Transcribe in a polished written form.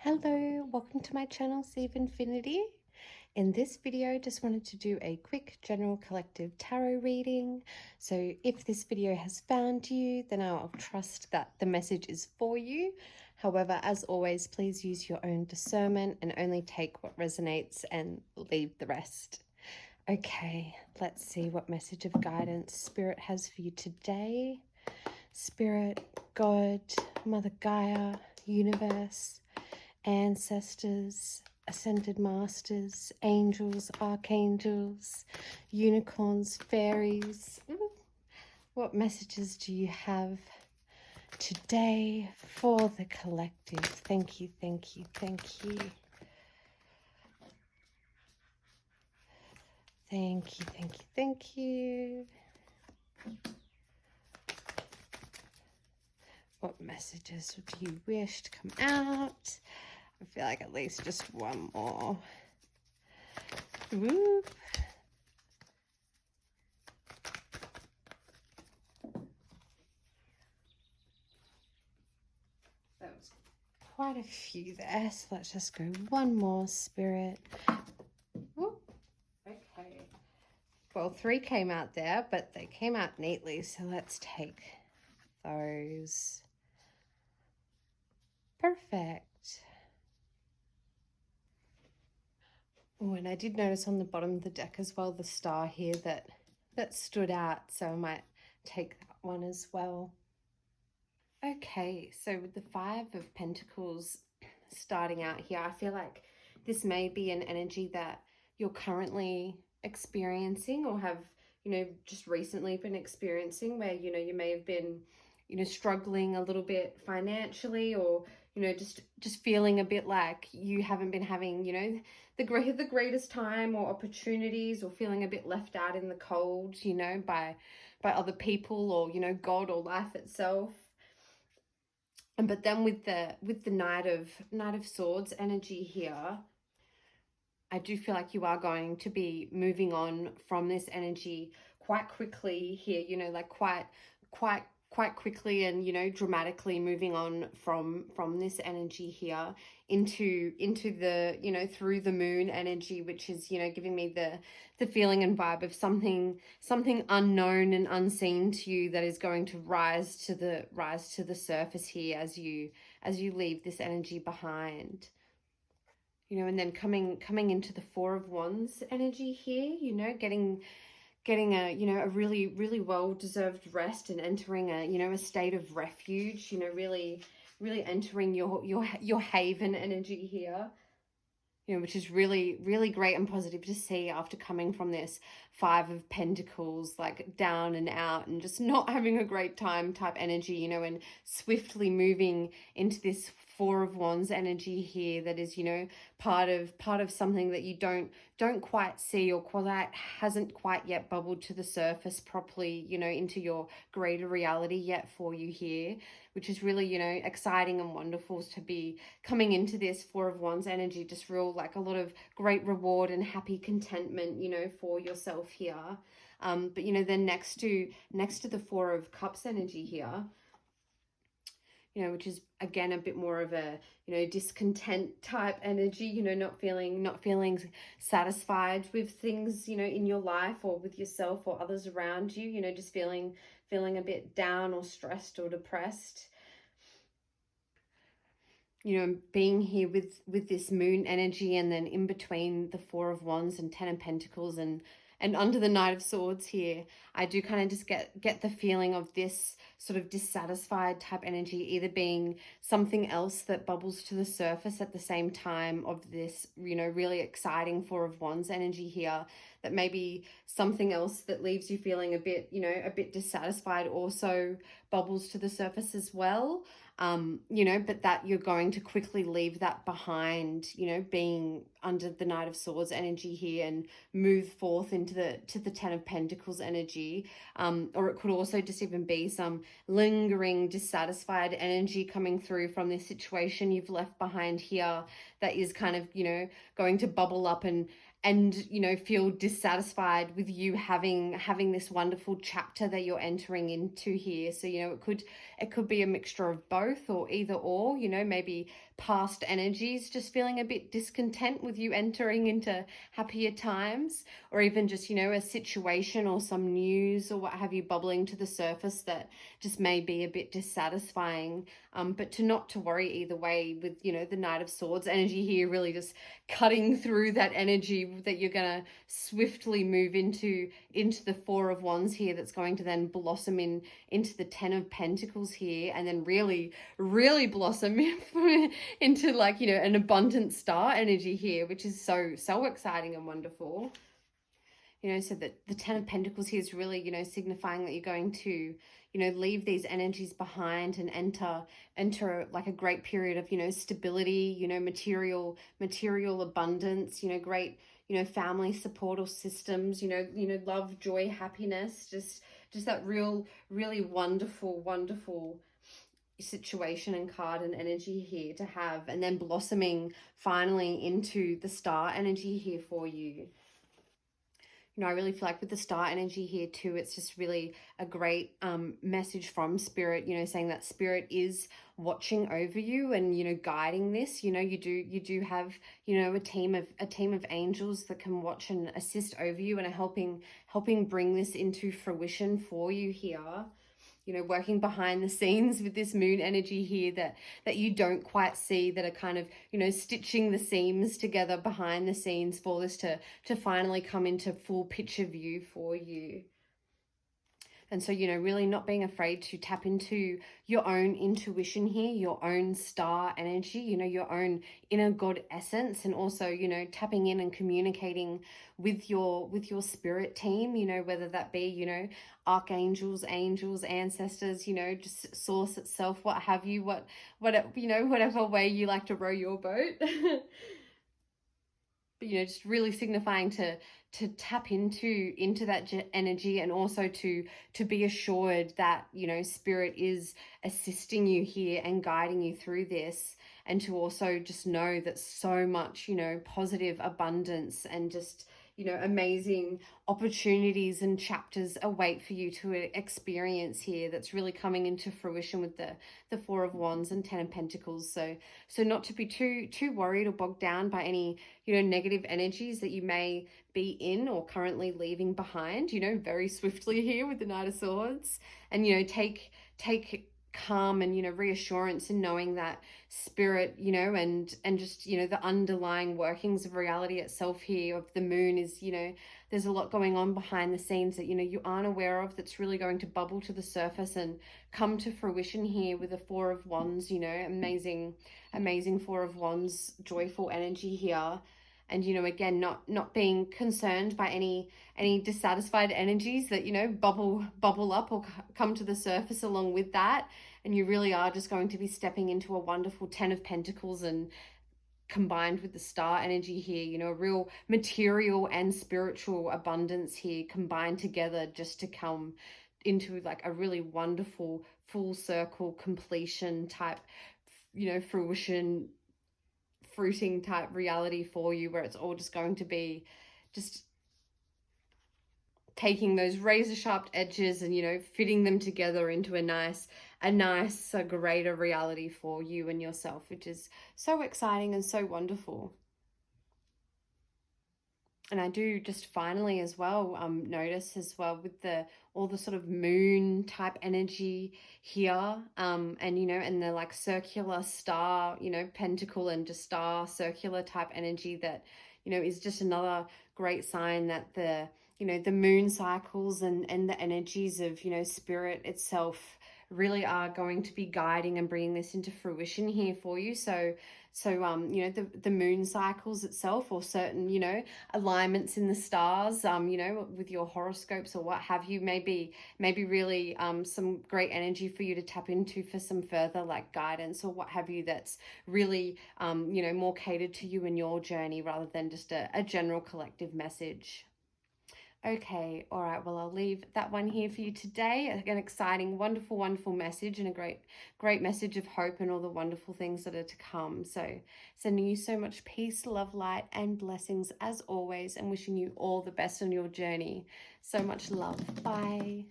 Hello, welcome to my channel, Steve Infinity. In this video, just wanted to do a quick general collective tarot reading. So if this video has found you, then I'll trust that the message is for you. However, as always, please use your own discernment and only take what resonates and leave the rest. Okay, let's see what message of guidance Spirit has for you today. Spirit, God, Mother Gaia, Universe, ancestors, ascended masters, angels, archangels, unicorns, fairies. What messages do you have today for the collective? Thank you, thank you, thank you. Thank you, thank you, thank you. What messages do you wish to come out? I feel like at least just one more. Whoop. That was quite a few there, so let's just go one more, Spirit. Whoop. Okay. Well, 3 came out there, but they came out neatly, so let's take those. Perfect. Oh, and I did notice on the bottom of the deck as well, the star here that stood out, so I might take that one as well. Okay, so with the 5 of Pentacles starting out here, I feel like this may be an energy that you're currently experiencing or have, just recently been experiencing, where, you may have been, struggling a little bit financially, or, just feeling a bit like you haven't been having, the greatest time or opportunities, or feeling a bit left out in the cold, by other people, or, God or life itself. But then with the Knight of Swords energy here, I do feel like you are going to be moving on from this energy quite quickly here, like quite quickly and, dramatically moving on from this energy here into the, through the moon energy, which is, giving me the feeling and vibe of something unknown and unseen to you that is going to rise to the surface here as you leave this energy behind. And then coming into the 4 of Wands energy here, getting a, a really well-deserved rest and entering a state of refuge, really entering your haven energy here, which is really great and positive to see after coming from this 5 of Pentacles, like down and out and just not having a great time type energy, and swiftly moving into this 4 of Wands energy here that is, part of something that you don't quite see, or quite hasn't quite yet bubbled to the surface properly, into your greater reality yet for you here, which is really, exciting and wonderful to be coming into this 4 of Wands energy, just real like a lot of great reward and happy contentment, for yourself here. But, then next to the 4 of Cups energy here, which is again a bit more of a, discontent type energy, not feeling satisfied with things, in your life or with yourself or others around you, just feeling a bit down or stressed or depressed. Being here with this moon energy, and then in between the 4 of Wands and 10 of Pentacles and under the Knight of Swords here, I do kind of just get the feeling of this sort of dissatisfied type energy either being something else that bubbles to the surface at the same time of this, really exciting 4 of Wands energy here, that maybe something else that leaves you feeling a bit, a bit dissatisfied also bubbles to the surface as well. But that you're going to quickly leave that behind, being under the Knight of Swords energy here, and move forth into the 10 of Pentacles energy. Or it could also just even be some lingering dissatisfied energy coming through from this situation you've left behind here, that is kind of, going to bubble up and feel dissatisfied with you having this wonderful chapter that you're entering into here. So, it could be a mixture of both, or either or, maybe past energies just feeling a bit discontent with you entering into happier times, or even just, you know, a situation or some news or what have you bubbling to the surface that just may be a bit dissatisfying. But not to worry either way, with, you know, the Knight of Swords energy here really just cutting through that energy that you're going to swiftly move into the Four of Wands here, that's going to then blossom into the Ten of Pentacles here, and then really blossom into, like, you know, an abundant star energy here, which is so exciting and wonderful. You know, so that the Ten of Pentacles here is really, you know, signifying that you're going to, you know, leave these energies behind and enter like a great period of, you know, stability, you know, material abundance, you know, great, you know, family support or systems, you know, love, joy, happiness, just that really wonderful situation and card and energy here to have, and then blossoming finally into the star energy here for you. You know, I really feel like with the star energy here too, it's just really a great message from spirit, you know, saying that spirit is watching over you and, you know, guiding this. You know, you do have, you know, a team of angels that can watch and assist over you and are helping bring this into fruition for you here. You know, working behind the scenes with this moon energy here that you don't quite see, that are kind of, you know, stitching the seams together behind the scenes for this to finally come into full picture view for you. And so, you know, really not being afraid to tap into your own intuition here, your own star energy, you know, your own inner God essence, and also, you know, tapping in and communicating with your spirit team, you know, whether that be, you know, archangels, angels, ancestors, you know, just source itself, what have you, you know, whatever way you like to row your boat. But, you know, just really signifying to tap into that energy, and also to be assured that, you know, spirit is assisting you here and guiding you through this, and to also just know that so much, you know, positive abundance and just, you know, amazing opportunities and chapters await for you to experience here, that's really coming into fruition with the Four of Wands and Ten of Pentacles. So not to be too worried or bogged down by any, you know, negative energies that you may be in or currently leaving behind, you know, very swiftly here with the Knight of Swords. And, you know, take calm and, you know, reassurance in knowing that spirit, you know, and just, you know, the underlying workings of reality itself here of the moon is, you know, there's a lot going on behind the scenes that, you know, you aren't aware of, that's really going to bubble to the surface and come to fruition here with the Four of Wands, you know, amazing Four of Wands, joyful energy here. And, you know, again, not being concerned by any dissatisfied energies that, you know, bubble up or come to the surface along with that. And you really are just going to be stepping into a wonderful Ten of Pentacles, and combined with the star energy here, you know, a real material and spiritual abundance here combined together, just to come into like a really wonderful full circle completion type, you know, fruiting type reality for you, where it's all just going to be just taking those razor sharp edges and, you know, fitting them together into a nice greater reality for you and yourself, which is so exciting and so wonderful. And I do just finally as well notice as well with all the sort of moon type energy here, and, you know, and the like circular star, you know, pentacle and just star circular type energy, that, you know, is just another great sign that the, you know, the moon cycles and the energies of, you know, spirit itself really are going to be guiding and bringing this into fruition here for you. So you know, the moon cycles itself, or certain, you know, alignments in the stars, you know, with your horoscopes or what have you, maybe really some great energy for you to tap into for some further like guidance or what have you, that's really you know, more catered to you and your journey, rather than just a general collective message. Okay, all right, well, I'll leave that one here for you today. An exciting, wonderful message, and a great message of hope and all the wonderful things that are to come. So sending you so much peace, love, light, and blessings as always, and wishing you all the best on your journey. So much love. Bye.